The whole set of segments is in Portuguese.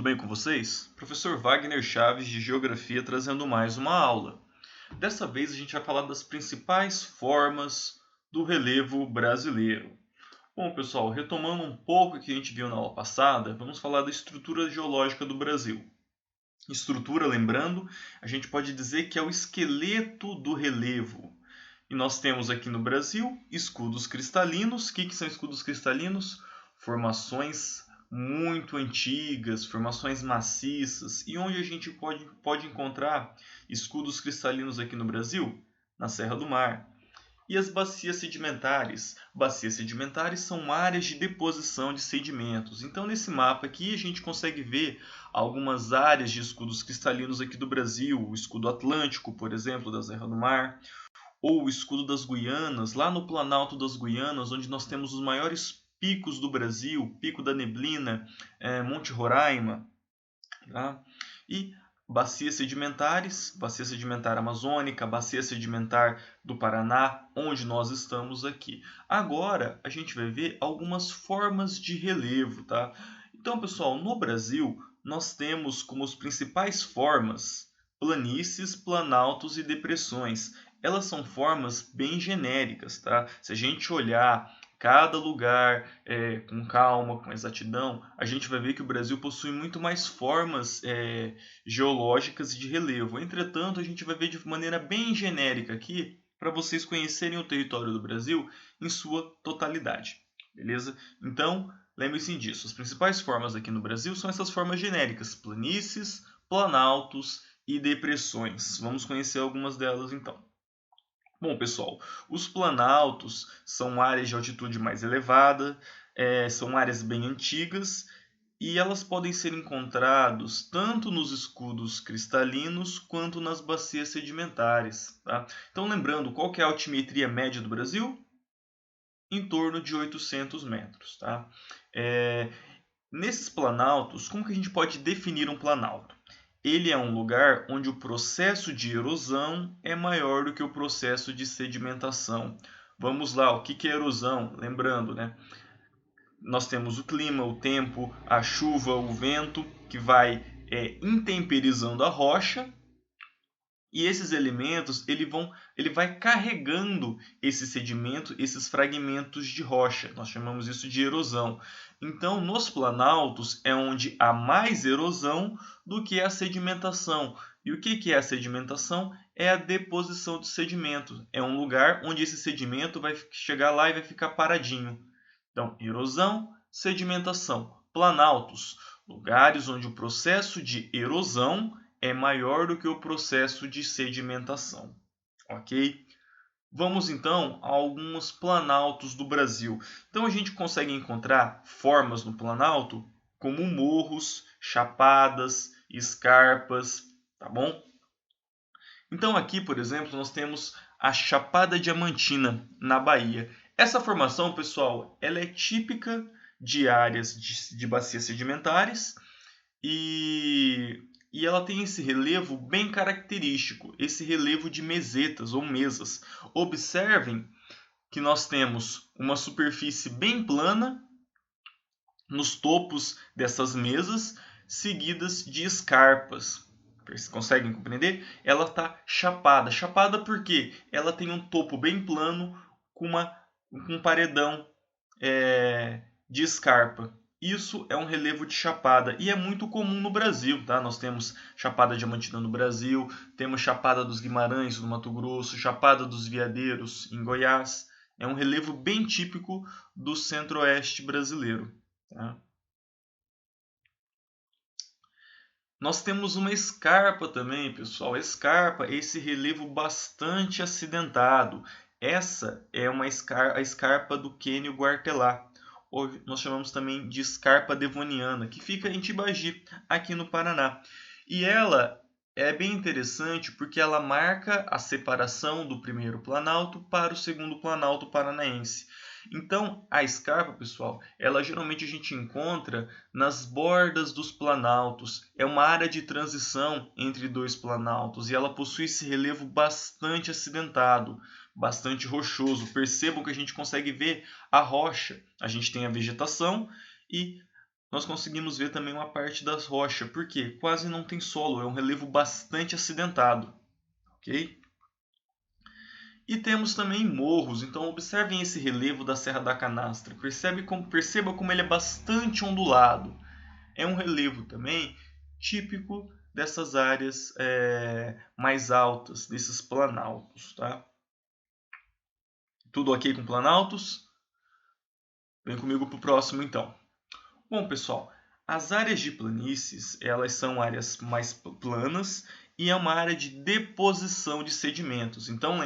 tudo bem com vocês? Professor Wagner Chaves de Geografia trazendo mais uma aula. Dessa vez a gente vai falar das principais formas do relevo brasileiro. Bom, pessoal, retomando um pouco o que a gente viu na aula passada, vamos falar da estrutura geológica do Brasil. Estrutura, lembrando, a gente pode dizer que é o esqueleto do relevo. E nós temos aqui no Brasil escudos cristalinos. O que são escudos cristalinos? Formações muito antigas, formações maciças. E onde a gente pode encontrar escudos cristalinos aqui no Brasil? Na Serra do Mar. E as bacias sedimentares? Bacias sedimentares são áreas de deposição de sedimentos. Então, nesse mapa aqui, a gente consegue ver algumas áreas de escudos cristalinos aqui do Brasil. O escudo atlântico, por exemplo, da Serra do Mar. Ou o escudo das Guianas, lá no Planalto das Guianas, onde nós temos os maiores picos do Brasil, Pico da Neblina, Monte Roraima, tá? E bacias sedimentares, bacia sedimentar amazônica, bacia sedimentar do Paraná, onde nós estamos aqui. Agora a gente vai ver algumas formas de relevo, tá? Então, pessoal, no Brasil nós temos como as principais formas planícies, planaltos e depressões. Elas são formas bem genéricas, tá? Se a gente olhar cada lugar com calma, com exatidão, a gente vai ver que o Brasil possui muito mais formas geológicas e de relevo. Entretanto, a gente vai ver de maneira bem genérica aqui, para vocês conhecerem o território do Brasil em sua totalidade, beleza? Então, lembre-se disso. As principais formas aqui no Brasil são essas formas genéricas: planícies, planaltos e depressões. Vamos conhecer algumas delas então. Bom, pessoal, os planaltos são áreas de altitude mais elevada, são áreas bem antigas e elas podem ser encontrados tanto nos escudos cristalinos quanto nas bacias sedimentares. Tá? Então, lembrando, qual que é a altimetria média do Brasil? Em torno de 800 metros. Tá? Nesses planaltos, como que a gente pode definir um planalto? Ele é um lugar onde o processo de erosão é maior do que o processo de sedimentação. Vamos lá, o que é erosão? Lembrando, né? Nós temos o clima, o tempo, a chuva, o vento, que vai intemperizando a rocha. E esses elementos, ele vai carregando esse sedimento, esses fragmentos de rocha. Nós chamamos isso de erosão. Então, nos planaltos é onde há mais erosão do que a sedimentação. E o que é a sedimentação? É a deposição de sedimento. É um lugar onde esse sedimento vai chegar lá e vai ficar paradinho. Então, erosão, sedimentação. Planaltos, lugares onde o processo de erosão é maior do que o processo de sedimentação, ok? Vamos então a alguns planaltos do Brasil. Então a gente consegue encontrar formas no planalto como morros, chapadas, escarpas, tá bom? Então aqui, por exemplo, nós temos a Chapada Diamantina, na Bahia. Essa formação, pessoal, ela é típica de áreas de bacias sedimentares e ela tem esse relevo bem característico, esse relevo de mesetas ou mesas. Observem que nós temos uma superfície bem plana nos topos dessas mesas, seguidas de escarpas. Vocês conseguem compreender? Ela está chapada. Chapada porque ela tem um topo bem plano com um paredão de escarpa. Isso é um relevo de chapada e é muito comum no Brasil, tá? Nós temos Chapada Diamantina no Brasil, temos Chapada dos Guimarães no Mato Grosso, Chapada dos Veadeiros em Goiás. É um relevo bem típico do centro-oeste brasileiro, tá? Nós temos uma escarpa também, pessoal. Escarpa é esse relevo bastante acidentado. Essa é a escarpa do Quênio Guartelá. Nós chamamos também de escarpa devoniana, que fica em Tibagi, aqui no Paraná. E ela é bem interessante porque ela marca a separação do primeiro planalto para o segundo planalto paranaense. Então, a escarpa, pessoal, ela geralmente a gente encontra nas bordas dos planaltos. É uma área de transição entre dois planaltos e ela possui esse relevo bastante acidentado, bastante rochoso. Percebam que a gente consegue ver a rocha. A gente tem a vegetação e nós conseguimos ver também uma parte das rochas, porque quase não tem solo, é um relevo bastante acidentado, ok? E temos também morros, então observem esse relevo da Serra da Canastra, perceba como ele é bastante ondulado. É um relevo também típico dessas áreas mais altas, desses planaltos, tá? Tudo ok com planaltos? Vem comigo para o próximo então. Bom, pessoal, as áreas de planícies, elas são áreas mais planas e é uma área de deposição de sedimentos. Então,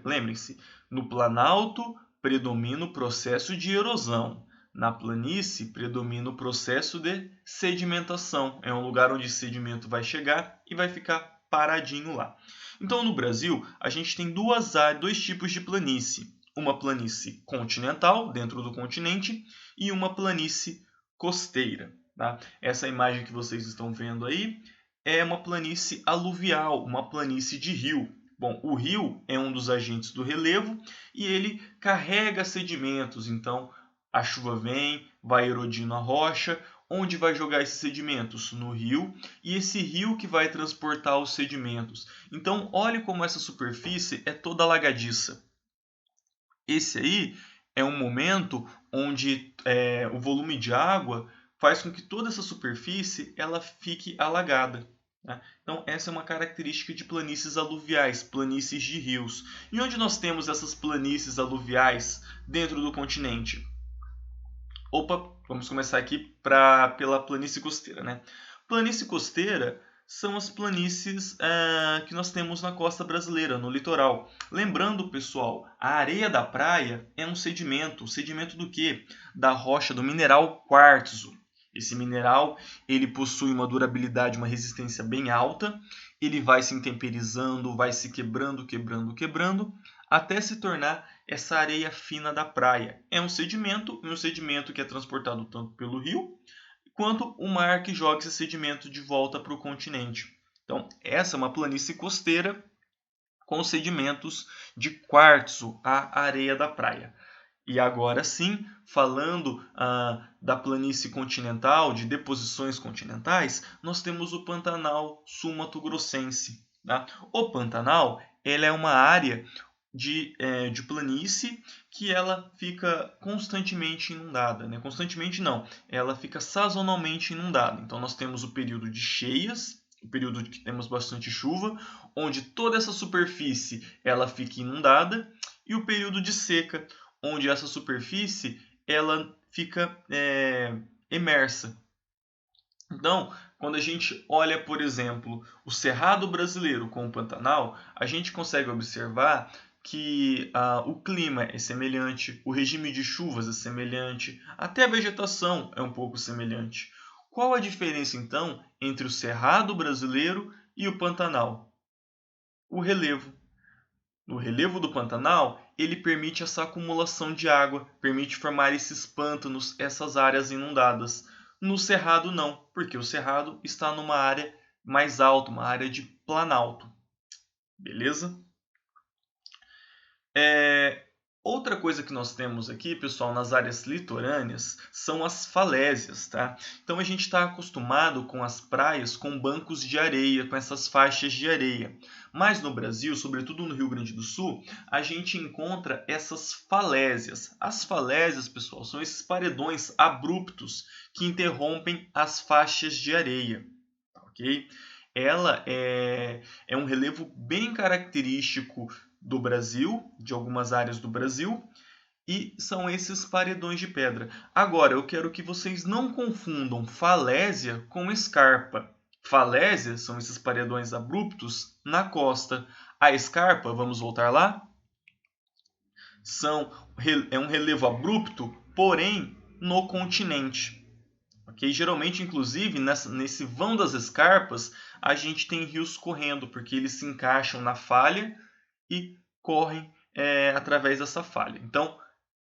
lembrem-se, no planalto predomina o processo de erosão. Na planície predomina o processo de sedimentação. É um lugar onde o sedimento vai chegar e vai ficar paradinho lá. Então, no Brasil, a gente tem dois tipos de planície. Uma planície continental, dentro do continente, e uma planície costeira. Tá? Essa imagem que vocês estão vendo aí é uma planície aluvial, uma planície de rio. Bom, o rio é um dos agentes do relevo e ele carrega sedimentos. Então, a chuva vem, vai erodindo a rocha. Onde vai jogar esses sedimentos? No rio. E esse rio que vai transportar os sedimentos. Então, olhe como essa superfície é toda alagadiça. Esse aí é um momento onde o volume de água faz com que toda essa superfície ela fique alagada. Tá? Então, essa é uma característica de planícies aluviais, planícies de rios. E onde nós temos essas planícies aluviais dentro do continente? Opa, vamos começar aqui pela planície costeira. Né? Planície costeira são as planícies que nós temos na costa brasileira, no litoral. Lembrando, pessoal, a areia da praia é um sedimento. Sedimento do quê? Da rocha, do mineral quartzo. Esse mineral ele possui uma durabilidade, uma resistência bem alta. Ele vai se intemperizando, vai se quebrando, até se tornar essa areia fina da praia. É um sedimento que é transportado tanto pelo rio quanto o mar que joga esse sedimento de volta para o continente. Então, essa é uma planície costeira com sedimentos de quartzo, a areia da praia. E agora sim, falando da planície continental, de deposições continentais, nós temos o Pantanal sul-mato-grossense. Tá? O Pantanal ele é uma área de planície que ela fica constantemente inundada. Né? Constantemente não, ela fica sazonalmente inundada. Então nós temos o período de cheias, o período que temos bastante chuva, onde toda essa superfície ela fica inundada, e o período de seca, onde essa superfície ela fica emersa. Então, quando a gente olha, por exemplo, o Cerrado brasileiro com o Pantanal, a gente consegue observar que o clima é semelhante, o regime de chuvas é semelhante, até a vegetação é um pouco semelhante. Qual a diferença, então, entre o Cerrado brasileiro e o Pantanal? O relevo. No relevo do Pantanal, ele permite essa acumulação de água, permite formar esses pântanos, essas áreas inundadas. No Cerrado não, porque o Cerrado está numa área mais alta, uma área de planalto. Beleza? Outra coisa que nós temos aqui, pessoal, nas áreas litorâneas, são as falésias, tá? Então a gente está acostumado com as praias com bancos de areia, com essas faixas de areia. Mas no Brasil, sobretudo no Rio Grande do Sul, a gente encontra essas falésias. As falésias, pessoal, são esses paredões abruptos que interrompem as faixas de areia, ok? Ela é um relevo bem característico do Brasil, de algumas áreas do Brasil, e são esses paredões de pedra. Agora, eu quero que vocês não confundam falésia com escarpa. Falésia são esses paredões abruptos na costa. A escarpa, vamos voltar lá? É um relevo abrupto, porém no continente. Okay? Geralmente, inclusive, nesse vão das escarpas, a gente tem rios correndo, porque eles se encaixam na falha e correm através dessa falha. Então,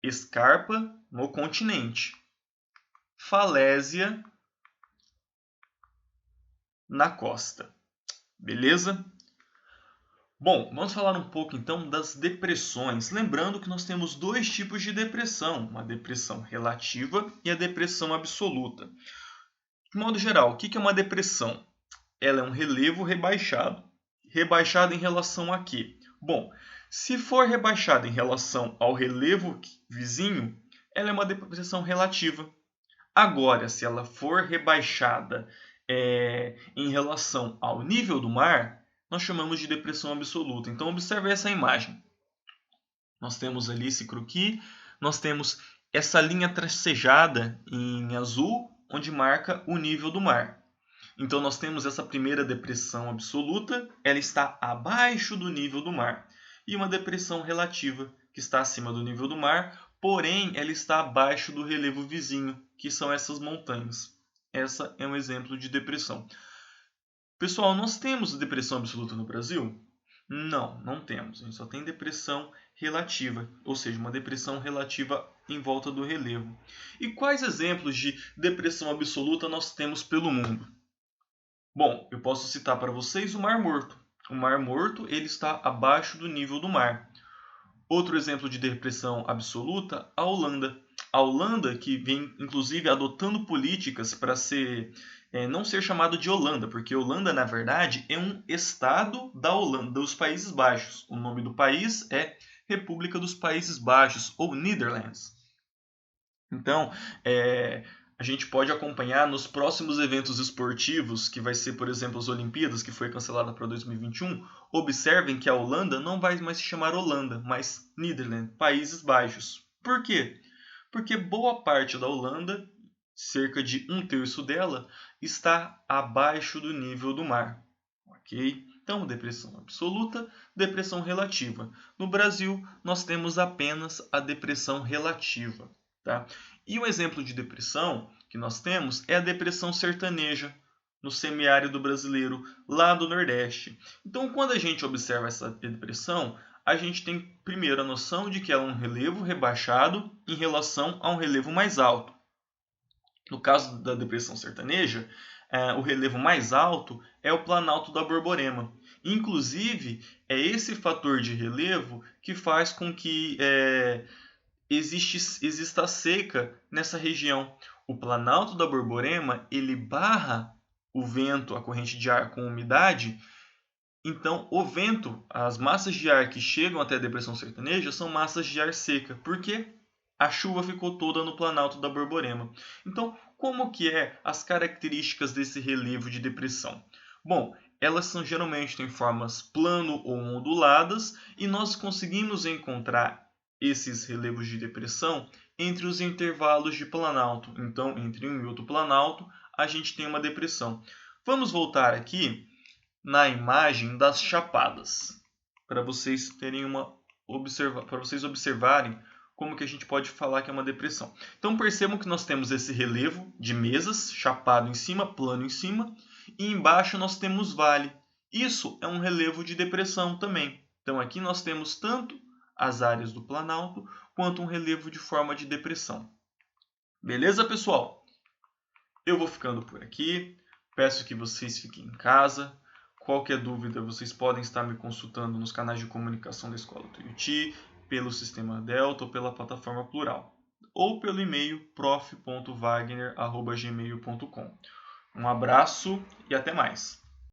escarpa no continente, falésia na costa. Beleza? Bom, vamos falar um pouco então das depressões. Lembrando que nós temos dois tipos de depressão, uma depressão relativa e a depressão absoluta. De modo geral, o que é uma depressão? Ela é um relevo rebaixado. Rebaixado em relação a quê? Bom, se for rebaixado em relação ao relevo vizinho, ela é uma depressão relativa. Agora, se ela for rebaixada em relação ao nível do mar, nós chamamos de depressão absoluta. Então, observe essa imagem. Nós temos ali esse croquis, nós temos essa linha tracejada em azul, onde marca o nível do mar. Então, nós temos essa primeira depressão absoluta, ela está abaixo do nível do mar. E uma depressão relativa, que está acima do nível do mar, porém, ela está abaixo do relevo vizinho, que são essas montanhas. Essa é um exemplo de depressão. Pessoal, nós temos depressão absoluta no Brasil? Não, não temos. A gente só tem depressão relativa, ou seja, uma depressão relativa em volta do relevo. E quais exemplos de depressão absoluta nós temos pelo mundo? Bom, eu posso citar para vocês o Mar Morto. O Mar Morto ele está abaixo do nível do mar. Outro exemplo de depressão absoluta, a Holanda. A Holanda, que vem inclusive adotando políticas para não ser chamado de Holanda, porque Holanda, na verdade, é um estado da Holanda, dos Países Baixos. O nome do país é República dos Países Baixos, ou Netherlands. Então, a gente pode acompanhar nos próximos eventos esportivos, que vai ser, por exemplo, as Olimpíadas, que foi cancelada para 2021. Observem que a Holanda não vai mais se chamar Holanda, mas Netherlands, Países Baixos. Por quê? Porque boa parte da Holanda, cerca de 1/3 dela, está abaixo do nível do mar. Ok? Então, depressão absoluta, depressão relativa. No Brasil, nós temos apenas a depressão relativa. Tá? E um exemplo de depressão que nós temos é a depressão sertaneja no semiárido brasileiro, lá do Nordeste. Então, quando a gente observa essa depressão, a gente tem primeiro a noção de que ela é um relevo rebaixado em relação a um relevo mais alto. No caso da depressão sertaneja, o relevo mais alto é o Planalto da Borborema. Inclusive, é esse fator de relevo que faz com que exista seca nessa região. O Planalto da Borborema ele barra o vento, a corrente de ar com umidade. Então, o vento, as massas de ar que chegam até a depressão sertaneja são massas de ar seca. Por quê? A chuva ficou toda no Planalto da Borborema. Então, como que as características desse relevo de depressão? Bom, elas são geralmente têm formas plano ou onduladas e nós conseguimos encontrar esses relevos de depressão entre os intervalos de planalto. Então, entre um e outro planalto, a gente tem uma depressão. Vamos voltar aqui na imagem das chapadas, para vocês observarem como que a gente pode falar que é uma depressão. Então percebam que nós temos esse relevo de mesas, chapado em cima, plano em cima, e embaixo nós temos vale. Isso é um relevo de depressão também. Então aqui nós temos tanto as áreas do planalto quanto um relevo de forma de depressão. Beleza, pessoal? Eu vou ficando por aqui. Peço que vocês fiquem em casa. Qualquer dúvida, vocês podem estar me consultando nos canais de comunicação da Escola Tuiuti, pelo Sistema Delta ou pela plataforma Plural, ou pelo e-mail prof.wagner@gmail.com. Um abraço e até mais!